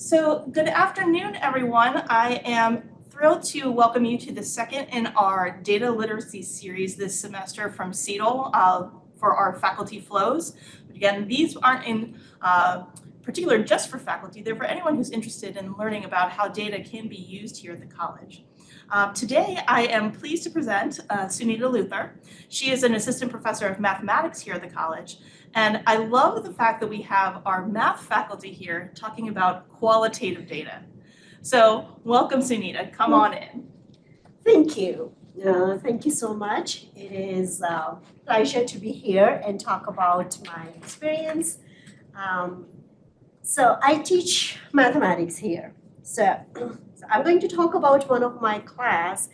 So, good afternoon, everyone. I am thrilled to welcome you to the second in our data literacy series this semester from CETL for our faculty flows. But again, these aren't in particular just for faculty, they're for anyone who's interested in learning about how data can be used here at the college. Today, I am pleased to present Sunita Luthar. She is an assistant professor of mathematics here at the college. And I love the fact that we have our math faculty here talking about qualitative data. So welcome, Sunita. Come on in. Thank you. Thank you so much. It is a pleasure to be here and talk about my experience. So I teach mathematics here. So I'm going to talk about one of my class,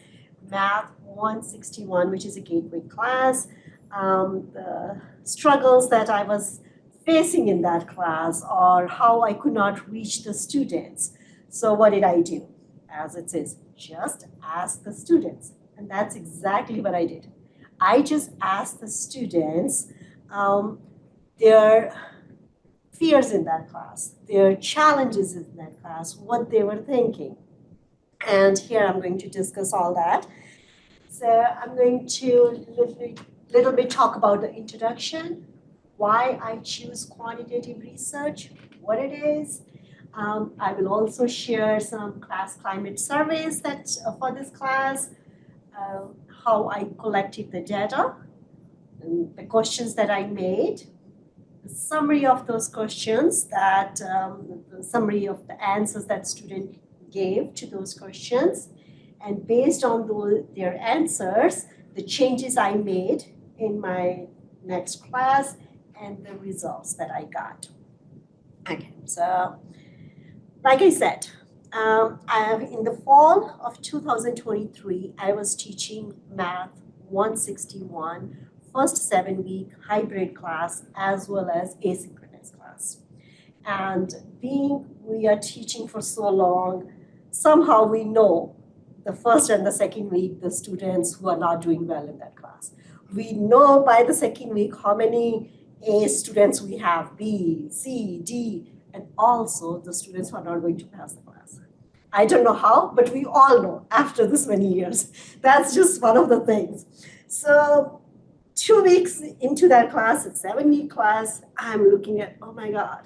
Math 161, which is a gateway class. The struggles that I was facing in that class or how I could not reach the students. So what did I do? As it says, just ask the students. And that's exactly what I did. I just asked the students their fears in that class, their challenges in that class, what they were thinking. And here I'm going to discuss all that. So I'm going to little bit talk about the introduction, why I choose quantitative research, what it is. I will also share some class climate surveys that for this class, how I collected the data, and the questions that I made, the summary of those questions, the summary of the answers that student gave to those questions, and based on their answers, the changes I made in my next class and the results that I got. Okay, so like I said, in the fall of 2023, I was teaching Math 161, first 7-week hybrid class, as well as asynchronous class. And being we are teaching for so long, somehow we know the first and the second week, the students who are not doing well in that class. We know by the second week how many A students we have, B, C, D, and also the students who are not going to pass the class. I don't know how, but we all know after this many years. That's just one of the things. So 2 weeks into that class, it's 7-week class, I'm looking at, oh my God,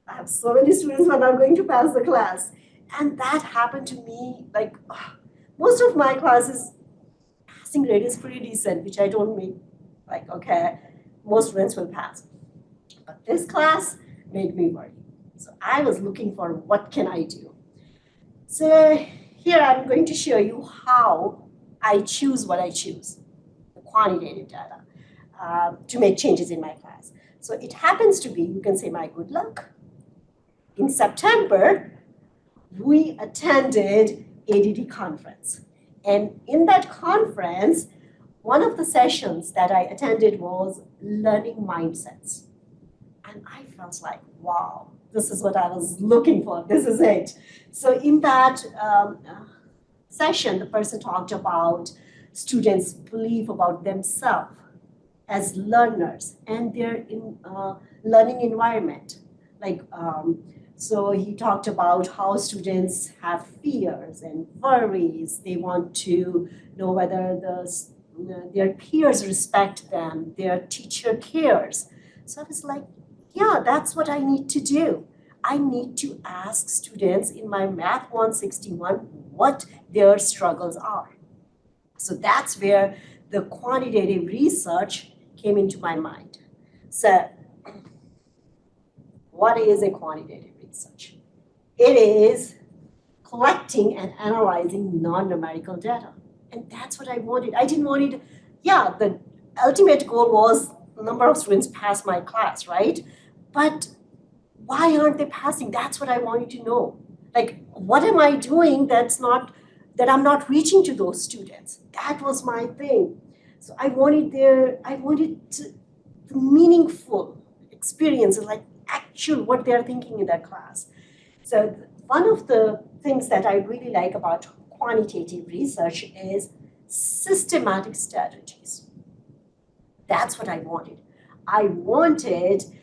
I have so many students who are not going to pass the class. And that happened to me, like most of my classes, passing grade is pretty decent, which I don't make like, okay, most students will pass. But this class made me worry. So I was looking for what can I do. So here I'm going to show you how I choose what I choose, the quantitative data, to make changes in my class. So it happens to be, you can say my good luck. In September, we attended ADD conference. And in that conference, one of the sessions that I attended was learning mindsets. And I felt like, wow, this is what I was looking for. This is it. So in that session, the person talked about students' belief about themselves as learners and their learning environment. So he talked about how students have fears and worries. They want to know whether their peers respect them, their teacher cares. So I was like, yeah, that's what I need to do. I need to ask students in my Math 161 what their struggles are. So that's where the quantitative research came into my mind. So what is a quantitative research? It is collecting and analyzing non-numerical data. And that's what I wanted. I didn't want it, yeah, the ultimate goal was the number of students pass my class, right? But why aren't they passing? That's what I wanted to know. Like, what am I doing that I'm not reaching to those students? That was my thing. So I wanted the meaningful experiences, like actual what they're thinking in that class. So one of the things that I really like about quantitative research is systematic strategies. That's what I wanted.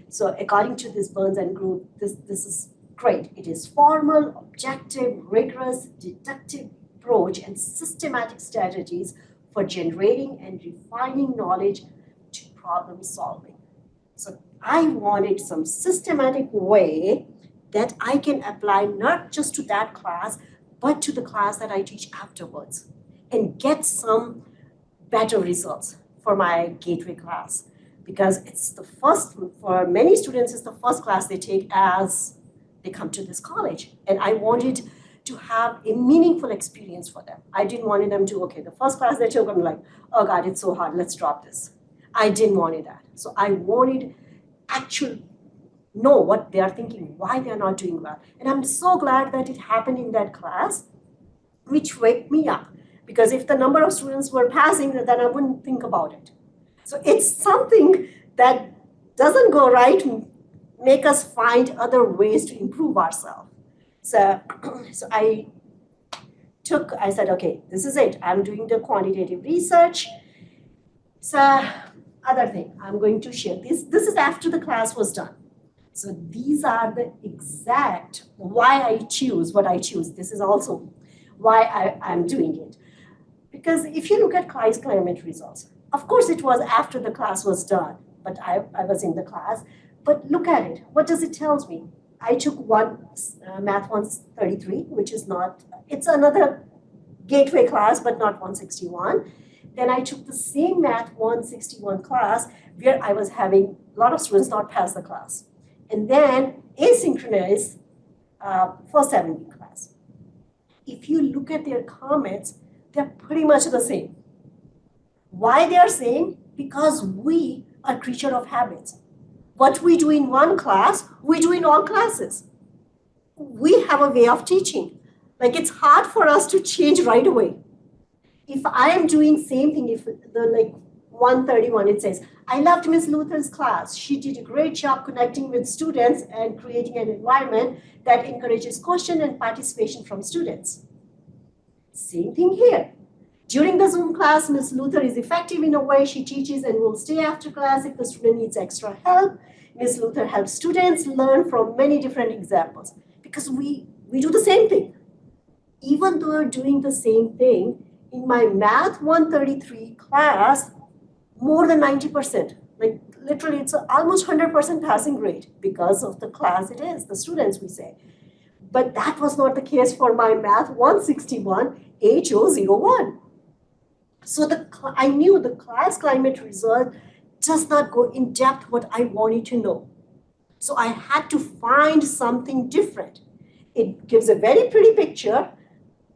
So according to this Burns and group, this is Great. It is formal, objective, rigorous, deductive approach and systematic strategies for generating and refining knowledge to problem solving. So I wanted some systematic way that I can apply not just to that class, but to the class that I teach afterwards and get some better results for my gateway class. Because it's the first, for many students, it's the first class they take as they come to this college. And I wanted to have a meaningful experience for them. I didn't want them to, okay, the first class they took, I'm like, oh God, it's so hard, let's drop this. I didn't want that. So I wanted actual know what they are thinking, why they are not doing well. And I'm so glad that it happened in that class, which waked me up. Because if the number of students were passing, then I wouldn't think about it. So it's something that doesn't go right, make us find other ways to improve ourselves. So I said, okay, this is it. I'm doing the quantitative research. So other thing, I'm going to share this. This is after the class was done. So these are the exact why I choose what I choose. This is also why I'm doing it. Because if you look at class climate results, of course it was after the class was done, but I was in the class. But look at it. What does it tell me? I took Math 133, which is not, it's another gateway class, but not 161. Then I took the same Math 161 class where I was having a lot of students not pass the class. And then asynchronous first 7-week class. If you look at their comments, they're pretty much the same. Why they are same? Because we are creature of habits. What we do in one class, we do in all classes. We have a way of teaching. Like it's hard for us to change right away. If I am doing same thing, if the 131, it says, I loved Miss Luthar's class. She did a great job connecting with students and creating an environment that encourages question and participation from students. Same thing here. During the Zoom class, Ms. Luthar is effective in a way she teaches and will stay after class if the student needs extra help. Ms. Luthar helps students learn from many different examples because we do the same thing. Even though we're doing the same thing, in my Math 133 class, more than 90%, like literally it's almost 100% passing rate because of the class it is, the students we say. But that was not the case for my Math 161 HO01. So I knew the class climate result does not go in depth what I wanted to know. So I had to find something different. It gives a very pretty picture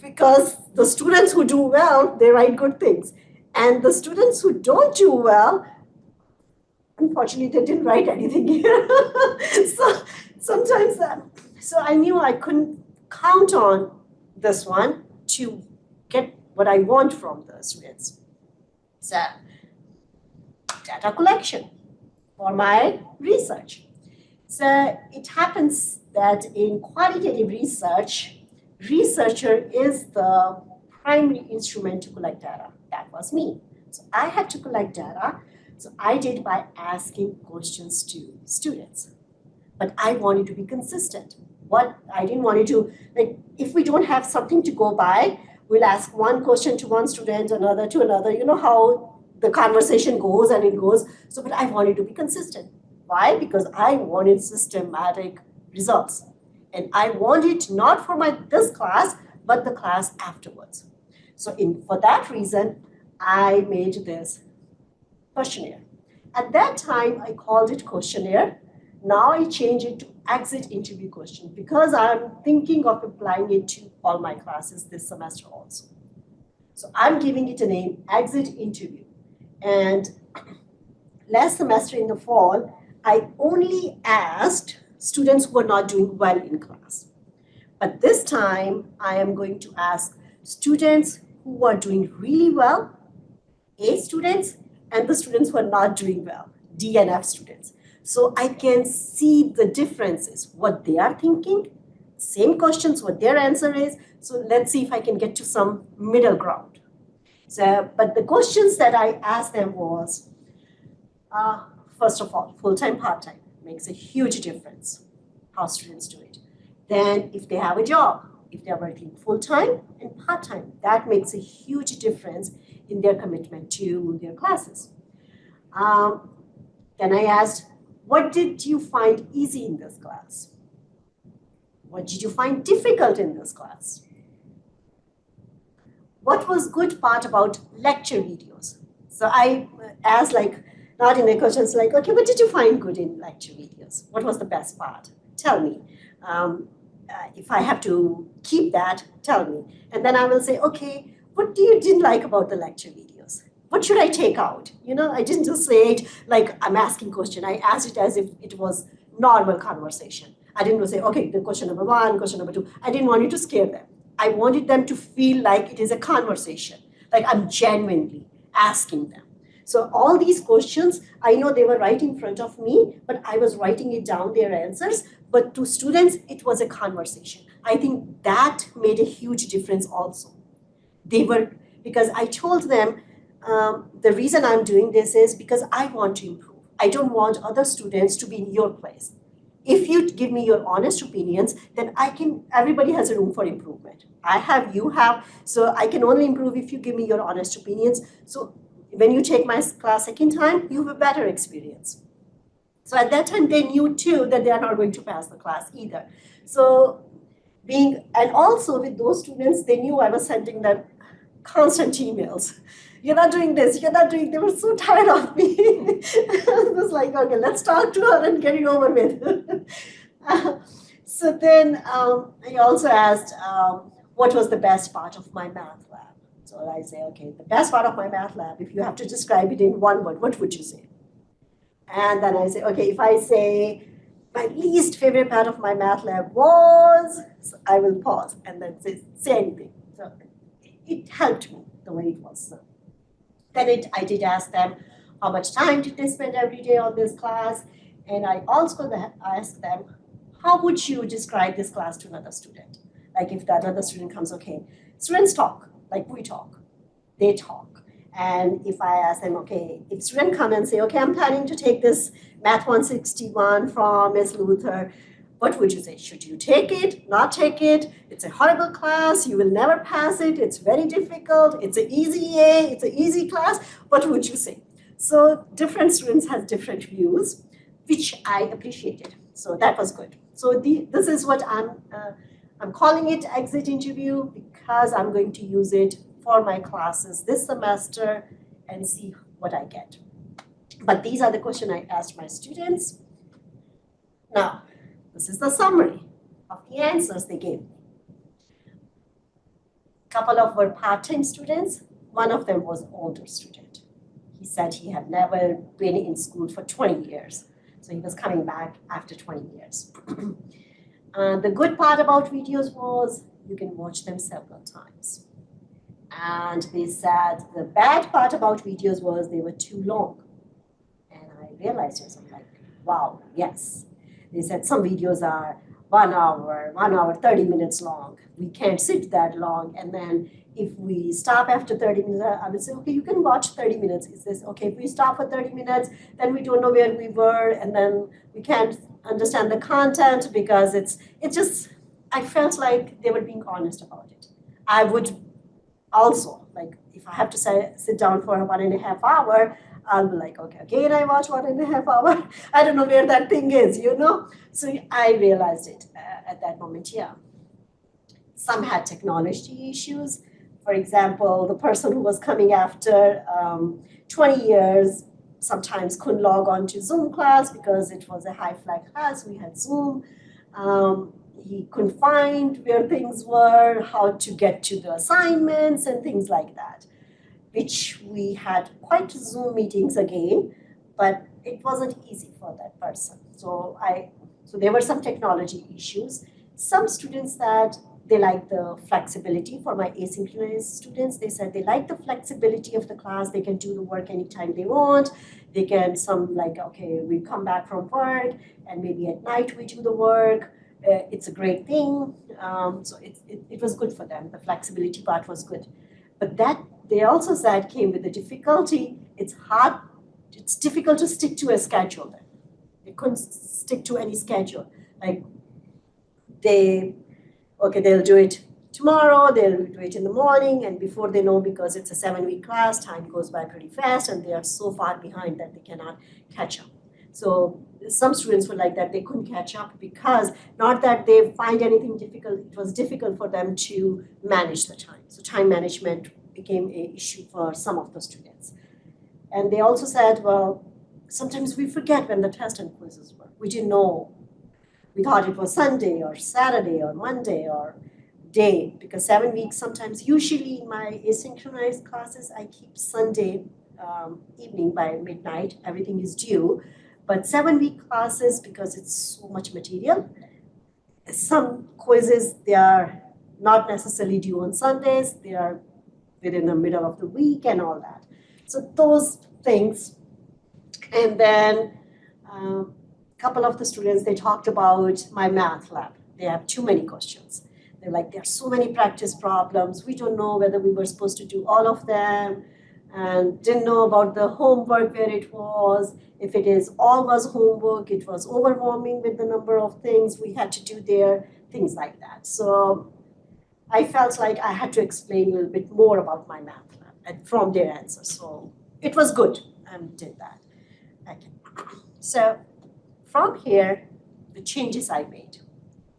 because the students who do well, they write good things. And the students who don't do well, unfortunately, they didn't write anything here. So sometimes so I knew I couldn't count on this one to get what I want from the students. So data collection for my research. So it happens that in qualitative research, researcher is the primary instrument to collect data. That was me. So I had to collect data. So I did by asking questions to students. But I wanted to be consistent. I didn't want to, if we don't have something to go by, we'll ask one question to one student, another to another. You know how the conversation goes and it goes. So, but I wanted to be consistent. Why? Because I wanted systematic results. And I wanted not for this class, but the class afterwards. So for that reason, I made this questionnaire. At that time, I called it questionnaire. Now I change it to exit interview question because I'm thinking of applying it to all my classes this semester also. So I'm giving it a name, exit interview. And last semester in the fall, I only asked students who are not doing well in class. But this time, I am going to ask students who are doing really well, A students, and the students who are not doing well, D and F students. So I can see the differences, what they are thinking, same questions, what their answer is. So let's see if I can get to some middle ground. So, but the questions that I asked them was, first of all, full-time, part-time makes a huge difference how students do it. than if they have a job, if they're working full-time and part-time. That makes a huge difference in their commitment to their classes. Then I asked, what did you find easy in this class? What did you find difficult in this class? What was good part about lecture videos? So I asked, like, not in the questions, like, okay, what did you find good in lecture videos? What was the best part? Tell me. If I have to keep that, tell me. And then I will say, okay, what didn't like about the lecture videos? What should I take out? You know, I didn't just say it like I'm asking question. I asked it as if it was normal conversation. I didn't say, okay, the question number 1, question number 2. I didn't want you to scare them. I wanted them to feel like it is a conversation, like I'm genuinely asking them. So all these questions, I know they were right in front of me, but I was writing it down, their answers. But to students, it was a conversation. I think that made a huge difference also. Because I told them, the reason I'm doing this is because I want to improve. I don't want other students to be in your place. If you give me your honest opinions, then everybody has a room for improvement. I have, you have, so I can only improve if you give me your honest opinions. So when you take my class second time, you have a better experience. So at that time, they knew too that they are not going to pass the class either. So and also with those students, they knew I was sending them constant emails. You're not doing this, you're not doing, they were so tired of me. I was like, okay, let's talk to her and get it over with. So then I also asked, what was the best part of my math lab? So I say, okay, the best part of my math lab, if you have to describe it in one word, what would you say? And then I say, okay, if I say my least favorite part of my math lab was, so I will pause and then say anything. So it helped me the way it was. Then I did ask them, how much time did they spend every day on this class? And I also asked them, how would you describe this class to another student? Like if that other student comes, okay, students talk, like we talk, they talk. And if I ask them, okay, if students come and say, okay, I'm planning to take this Math 161 from Ms. Luthar, what would you say? Should you take it, not take it? It's a horrible class, you will never pass it, it's very difficult, it's an easy A, it's an easy class. What would you say? So different students have different views, which I appreciated. So that was good. So this is what I'm calling it exit interview because I'm going to use it for my classes this semester and see what I get. But these are the questions I asked my students. Now, this is the summary of the answers they gave me. A couple of were part-time students. One of them was an older student. He said he had never been in school for 20 years. So he was coming back after 20 years. The good part about videos was you can watch them several times. And they said the bad part about videos was they were too long. And I realized this, I'm like, wow, yes. They said some videos are 1 hour, 30 minutes long. We can't sit that long. And then if we stop after 30 minutes, I would say, okay, you can watch 30 minutes. Is this okay? If we stop for 30 minutes, then we don't know where we were, and then we can't understand the content because it's just, I felt like they were being honest about it. I would also, like, if I have to sit down for 1.5 hours, I'll be like, okay, again, I watch 1.5 hours. I don't know where that thing is, you know? So I realized it at that moment, yeah. Some had technology issues. For example, the person who was coming after 20 years sometimes couldn't log on to Zoom class because it was a high flag class. We had Zoom. He couldn't find where things were, how to get to the assignments and things like that, which we had quite Zoom meetings again, but it wasn't easy for that person. So there were some technology issues. Some students that they like the flexibility. For my asynchronous students, they said they like the flexibility of the class. They can do the work anytime they want. They can, some like, okay, we come back from work and maybe at night we do the work. It's a great thing. So it was good for them. The flexibility part was good. But that, they also said, came with the difficulty. It's hard, it's difficult to stick to a schedule then. They couldn't stick to any schedule. Like, they'll do it tomorrow, they'll do it in the morning, and before they know, because it's a 7-week class, time goes by pretty fast, and they are so far behind that they cannot catch up. So some students were like that, they couldn't catch up because not that they find anything difficult, it was difficult for them to manage the time. So time management became an issue for some of the students. And they also said, well, sometimes we forget when the test and quizzes were. We didn't know. We thought it was Sunday or Saturday or Monday or day, because 7 weeks sometimes, usually in my asynchronous classes, I keep Sunday evening by midnight, everything is due. But 7-week classes, because it's so much material, some quizzes, they are not necessarily due on Sundays, they are within the middle of the week and all that. So those things. And then a couple of the students, they talked about my math lab. They have too many questions. They're like, there are so many practice problems. We don't know whether we were supposed to do all of them, and didn't know about the homework, where it was. If it is all was homework, it was overwhelming with the number of things we had to do there, things like that. So I felt like I had to explain a little bit more about my math lab and from their answers. So it was good. I did that. Okay. So from here, the changes I made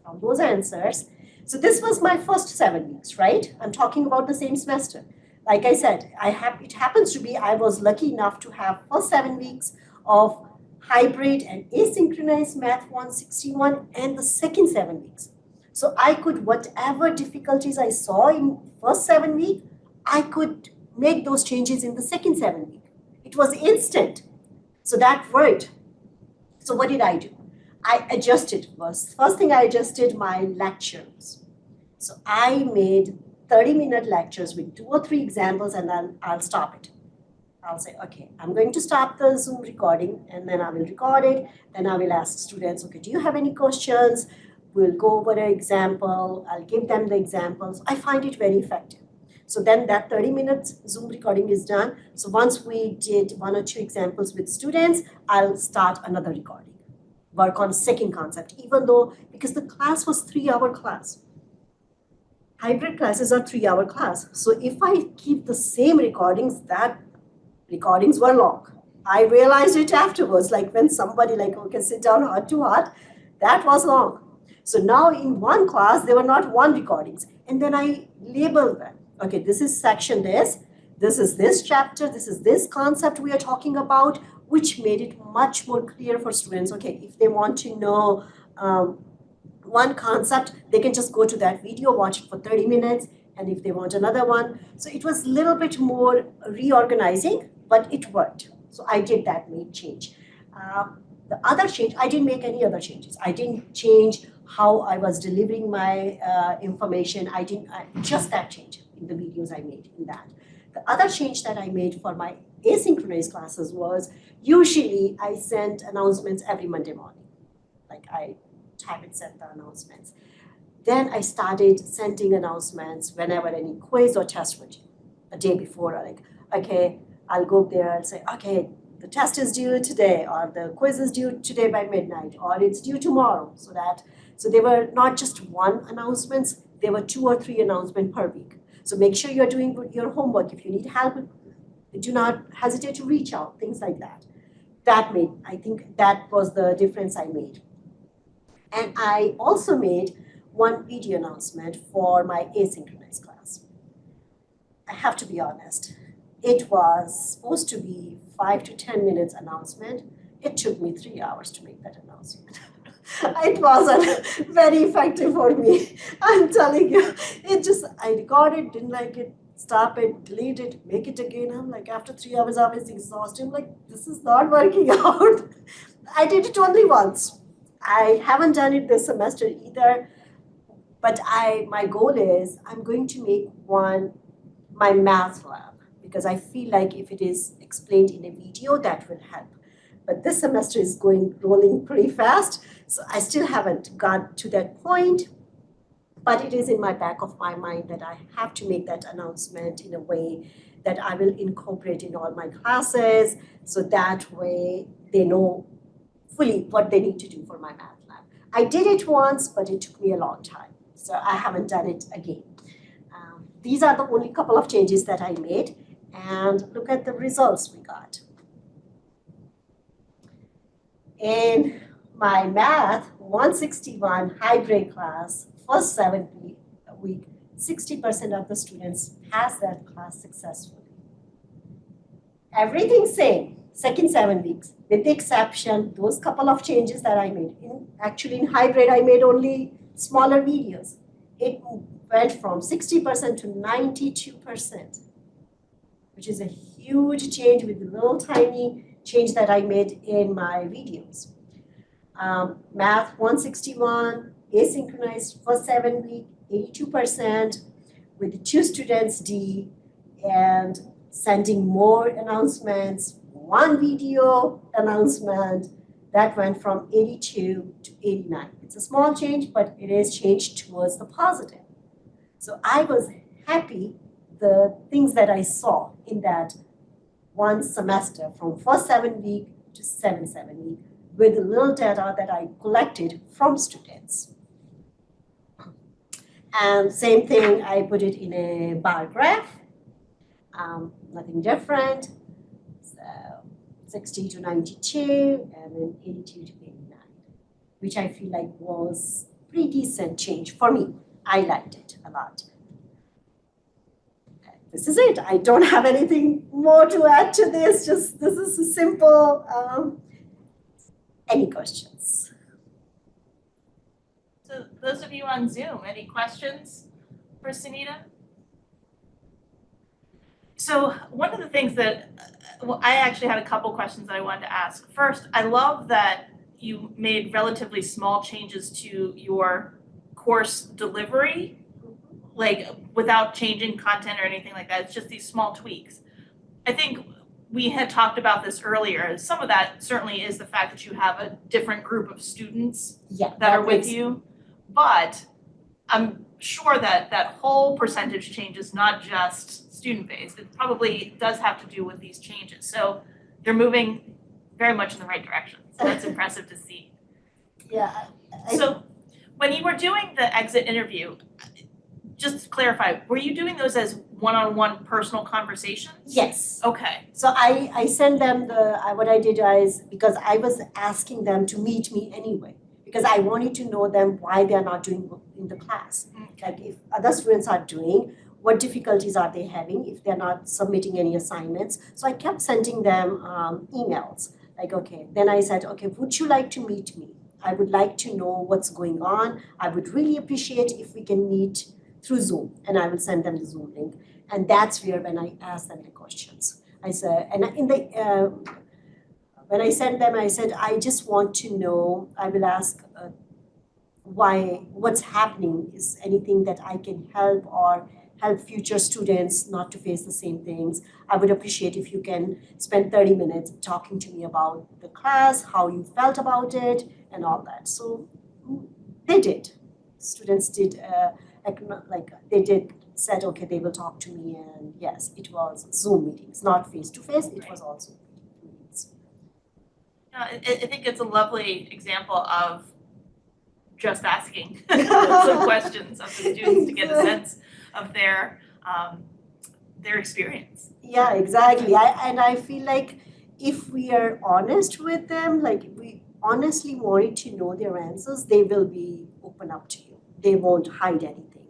from those answers. So this was my first 7 weeks, right? I'm talking about the same semester. Like I said, it happens to be I was lucky enough to have first 7 weeks of hybrid and asynchronous Math 161 and the second 7 weeks. So I could, whatever difficulties I saw in first 7 week, I could make those changes in the second 7 week. It was instant. So that worked. So what did I do? I adjusted. First thing I adjusted my lectures. So I made 30-minute lectures with 2 or 3 examples, and then I'll stop it. I'll say, okay, I'm going to stop the Zoom recording, and then I will record it. Then I will ask students, okay, do you have any questions? We'll go over an example. I'll give them the examples. I find it very effective. So then that 30 minutes Zoom recording is done. So once we did 1 or 2 examples with students, I'll start another recording. Work on second concept, even though, because the class was 3-hour class. Hybrid classes are 3-hour class. So if I keep the same recordings, that recordings were long. I realized it afterwards, like when somebody like, okay, sit down heart to heart, that was long. So now in one class, there were not 1 recordings. And then I labeled them. Okay, this is section this is this chapter, this is this concept we are talking about, which made it much more clear for students. Okay, if they want to know one concept, they can just go to that video, watch it for 30 minutes, and if they want another one. So it was a little bit more reorganizing, but it worked. So I did that, made change. The other change, I didn't make any other changes. I didn't change how I was delivering my information. Just that change in the videos I made in that. The other change that I made for my asynchronous classes was, usually I send announcements every Monday morning. Like I type and send the announcements. Then I started sending announcements whenever any quiz or test were due. A day before, like, okay, I'll go there and say, okay, the test is due today, or the quiz is due today by midnight, or it's due tomorrow. So they were not just 1 announcements, there were 2 or 3 announcements per week. So make sure you're doing your homework. If you need help, do not hesitate to reach out, things like that. I think that was the difference I made. And I also made 1 video announcement for my asynchronous class. I have to be honest. It was supposed to be 5 to 10 minutes announcement. It took me 3 hours to make that announcement. It wasn't very effective for me. I'm telling you, I recorded, didn't like it, stop it, delete it, make it again. I'm like, after 3 hours, I was exhausted. I'm like, this is not working out. I did it only once. I haven't done it this semester either. But my goal is, I'm going to make one, my math lab, because I feel like if it is explained in a video, that will help. But this semester is rolling pretty fast, so I still haven't got to that point. But it is in my back of my mind that I have to make that announcement in a way that I will incorporate in all my classes, so that way they know fully what they need to do for my math lab. I did it once, but it took me a long time. So I haven't done it again. These are the only couple of changes that I made. And look at the results we got. In my math 161 hybrid class, first 7 week, 60% of the students pass that class successfully. Everything same, second 7 weeks, with the exception, those couple of changes that I made. Actually in hybrid, I made only smaller videos. It went from 60% to 92%, which is a huge change with the little tiny change that I made in my videos. Math 161, asynchronized for 7 week, 82%, with 2 students D, and sending more announcements, 1 video announcement, that went from 82 to 89. It's a small change, but it is changed towards the positive. So I was happy the things that I saw in that one semester from first 7 week to 7 week with the little data that I collected from students. And same thing, I put it in a bar graph, nothing different. So 60 to 92 and then 82 to 89, which I feel like was pretty decent change for me. I liked it a lot. This is it. I don't have anything more to add to this. Just this is a simple. Any questions? So those of you on Zoom, any questions for Sunita? So one of the things that, I actually had a couple questions that I wanted to ask. First, I love that you made relatively small changes to your course delivery, like without changing content or anything like that. It's just these small tweaks. I think we had talked about this earlier. Some of that certainly is the fact that you have a different group of students that are with you. But I'm sure that that whole percentage change is not just student-based. It probably does have to do with these changes. So you're moving very much in the right direction. So that's impressive to see. Yeah. So when you were doing the exit interview, just to clarify, were you doing those as one-on-one personal conversations? Yes. Okay. So I sent them what I did is, because I was asking them to meet me anyway, because I wanted to know them why they are not doing in the class. Like if other students are doing, what difficulties are they having if they're not submitting any assignments. So I kept sending them emails. Like, okay, then I said, okay, would you like to meet me? I would like to know what's going on. I would really appreciate if we can meet through Zoom, and I will send them the Zoom link. And that's where when I asked them the questions. I said, and in the when I sent them, I said, I just want to know, I will ask what's happening, is anything that I can help or help future students not to face the same things. I would appreciate if you can spend 30 minutes talking to me about the class, how you felt about it, and all that. So they did. Students did, said, okay, they will talk to me, and yes, it was Zoom meetings, not face-to-face, it was also meetings. I think it's a lovely example of just asking some questions of the students to get a sense of their experience. Yeah, exactly. I feel like if we are honest with them, like we honestly wanted to know their answers, they will be open up to you. They won't hide anything.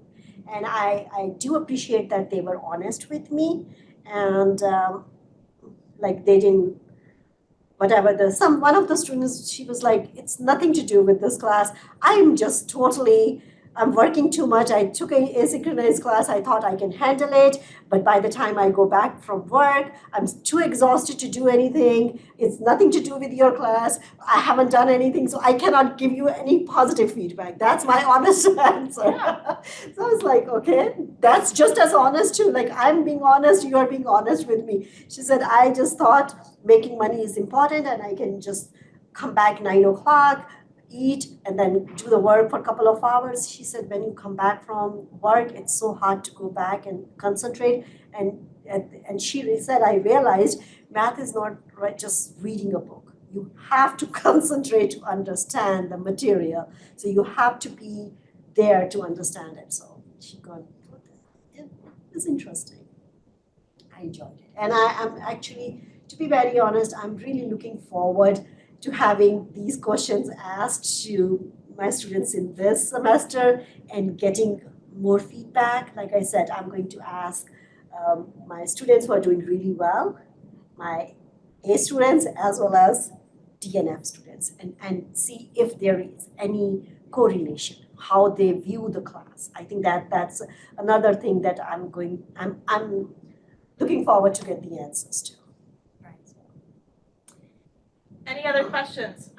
And I do appreciate that they were honest with me, and like they didn't, whatever one of the students, she was like, it's nothing to do with this class. I'm working too much. I took an asynchronous class. I thought I can handle it. But by the time I go back from work, I'm too exhausted to do anything. It's nothing to do with your class. I haven't done anything, so I cannot give you any positive feedback. That's my honest answer. Yeah. So I was like, okay, that's just as honest too. Like, I'm being honest, you are being honest with me. She said, I just thought making money is important and I can just come back 9 o'clock, eat, and then do the work for a couple of hours. She said, when you come back from work, it's so hard to go back and concentrate. And she said, I realized math is not just reading a book. you have to concentrate to understand the material. So you have to be there to understand it. So she got, it was interesting. I enjoyed it. And I am actually, to be very honest, I'm really looking forward to having these questions asked to my students in this semester and getting more feedback. Like I said, I'm going to ask my students who are doing really well, my A students as well as DNF students, and see if there is any correlation, how they view the class. I think that's another thing that I'm looking forward to get the answers to. Right. Any other questions?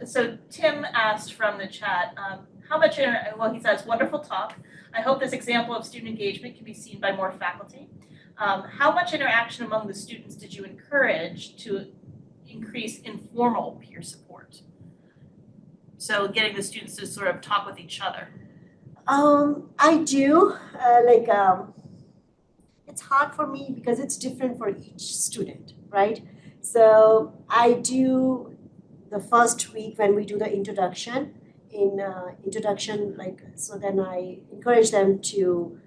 So Tim asked from the chat, how much, well, he says, wonderful talk. I hope this example of student engagement can be seen by more faculty. How much interaction among the students did you encourage to increase informal peer support? So getting the students to sort of talk with each other. I do, it's hard for me because it's different for each student, right? So I do the first week when we do the introduction, so then I encourage them to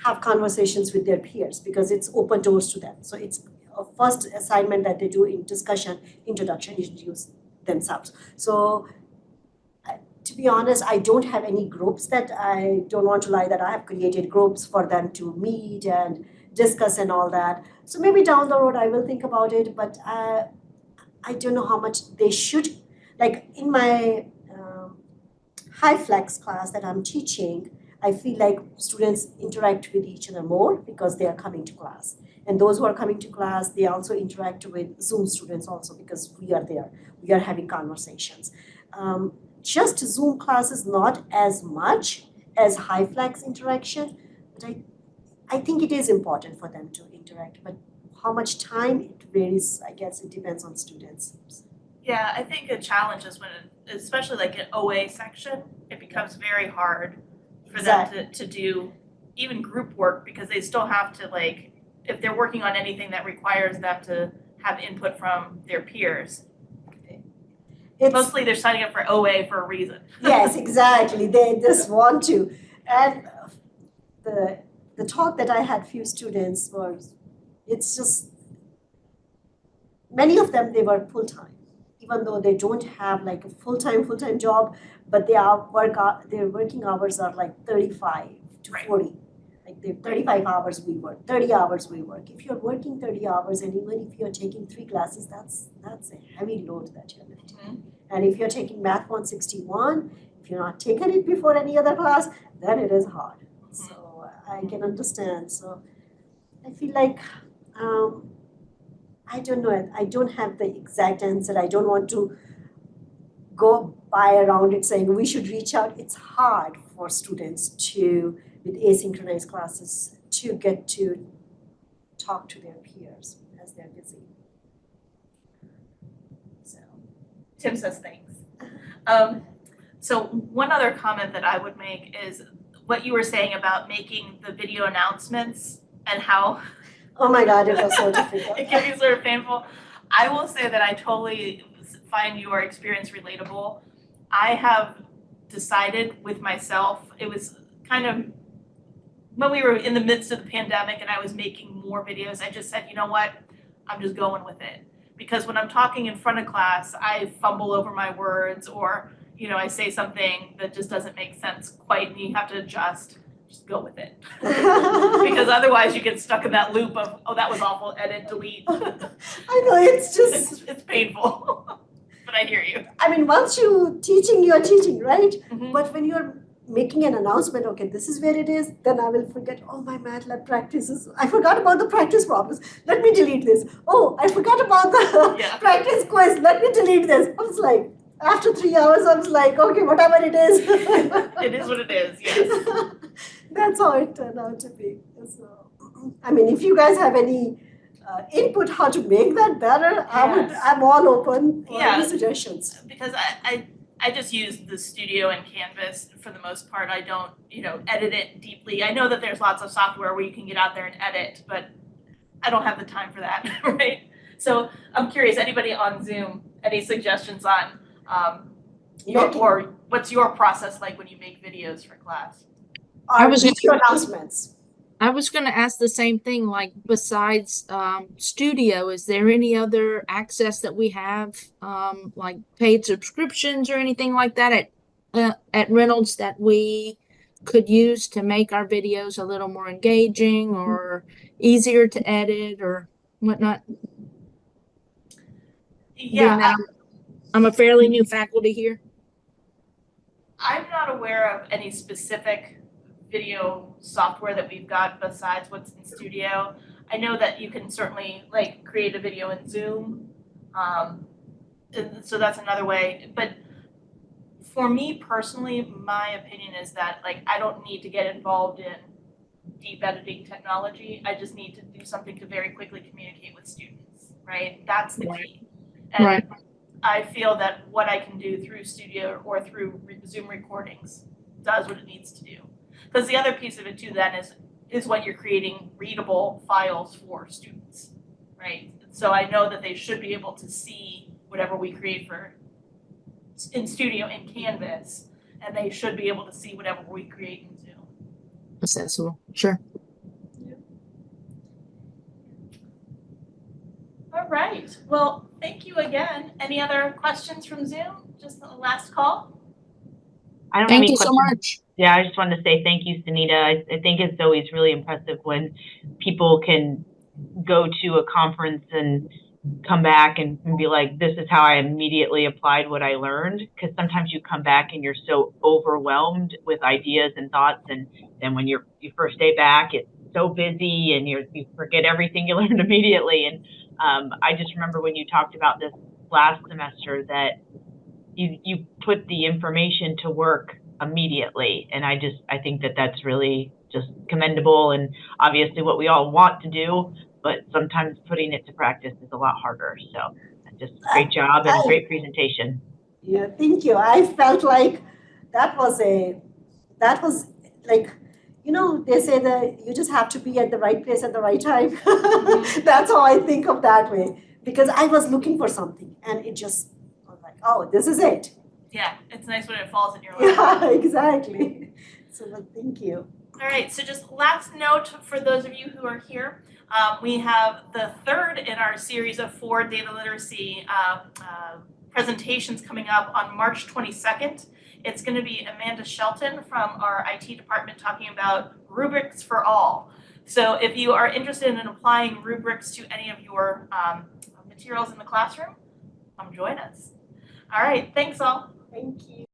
have conversations with their peers because it's open doors to them. So it's a first assignment that they do in discussion, introduction, introduce themselves. So to be honest, I don't have any groups that I don't want to lie that I have created groups for them to meet and discuss and all that. So maybe down the road I will think about it, but I don't know how much they should, like in my high flex class that I'm teaching, I feel like students interact with each other more because they are coming to class. And those who are coming to class, they also interact with Zoom students also because we are there. We are having conversations. Just Zoom classes, not as much as high flex interaction, but I think it is important for them to interact. But how much time, it varies. I guess it depends on students. Yeah, I think a challenge is when, especially like an OA section, it becomes very hard for them to do even group work because they still have to, like, if they're working on anything that requires them to have input from their peers. Mostly they're signing up for OA for a reason. Yes, exactly. They just want to. And the talk that I had few students was, it's just, many of them, they were full-time, even though they don't have like a full-time job, but their working hours are like 35 to 40. Like they're 35 hours we work, 30 hours we work. If you're working 30 hours and even if you're taking 3 classes, that's a heavy load that you're lifting. Mm-hmm. And if you're taking Math 161, if you're not taking it before any other class, then it is hard. Mm-hmm. So I can understand. So I feel like, I don't know, I don't have the exact answer. I don't want to go by around it saying we should reach out. It's hard for students to, with asynchronous classes, to get to talk to their peers as they're busy. So, Tim says thanks. So one other comment that I would make is what you were saying about making the video announcements and how oh my God, it was so difficult. It can be sort of painful. I will say that I totally find your experience relatable. I have decided with myself, it was kind of when we were in the midst of the pandemic and I was making more videos, I just said, you know what, I'm just going with it. Because when I'm talking in front of class, I fumble over my words or, you know, I say something that just doesn't make sense quite and you have to adjust. Just go with it. Because otherwise you get stuck in that loop of, oh, that was awful, edit, delete. I know, it's just... it's painful. But I hear you. I mean, once you're teaching, right? Mm-hmm. But when you're making an announcement, okay, this is where it is, then I will forget, oh, my MATLAB practices. I forgot about the practice problems. Let me delete this. Oh, I forgot about the practice quiz. Let me delete this. I was like, after 3 hours, I was like, okay, whatever it is. It is what it is, yes. That's how it turned out to be. So, I mean, if you guys have any input how to make that better, yes. I'm all open for any suggestions. Because I just use the studio and Canvas for the most part. I don't, edit it deeply. I know that there's lots of software where you can get out there and edit, but I don't have the time for that, right? So I'm curious, anybody on Zoom, any suggestions on Making- or what's your process like when you make videos for class? Our video announcements. I was going to ask the same thing, like besides Studio, is there any other access that we have, like paid subscriptions or anything like that at Reynolds that we could use to make our videos a little more engaging or easier to edit or whatnot? Being Yeah, that I'm a fairly new faculty here. I'm not aware of any specific video software that we've got besides what's in Studio. I know that you can certainly like create a video in Zoom. And so that's another way. But for me personally, my opinion is that like I don't need to get involved in deep editing technology. I just need to do something to very quickly communicate with students, right? That's the key. And Right. I feel that what I can do through Studio or through Zoom recordings does what it needs to do. Because the other piece of it too then is when you're creating readable files for students, right? So I know that they should be able to see whatever we create for in Studio in Canvas, and they should be able to see whatever we create in Zoom. Accessible. Sure. All right. Well, thank you again. Any other questions from Zoom? Just the last call? I don't have Thank any you so questions. much. Yeah, I just wanted to say thank you, Sunita. I think it's always really impressive when people can go to a conference and come back and be like, this is how I immediately applied what I learned. Because sometimes you come back and you're so overwhelmed with ideas and thoughts. And then when your first day back, it's so busy and you forget everything you learned immediately. And I just remember when you talked about this last semester that you put the information to work immediately. And I think that that's really just commendable and obviously what we all want to do, but sometimes putting it to practice is a lot harder. So just great job and great presentation. Yeah, thank you. I felt like that was like, you know, they say that you just have to be at the right place at the right time. That's how I think of that way. Because I was looking for something and it just was like, oh, this is it. Yeah, it's nice when it falls in your lap. Yeah, exactly. So well, thank you. All right, so just last note for those of you who are here, we have the third in our series of 4 data literacy presentations coming up on March 22nd. It's going to be Amanda Shelton from our IT department talking about rubrics for all. So if you are interested in applying rubrics to any of your materials in the classroom, come join us. All right, thanks all. Thank you.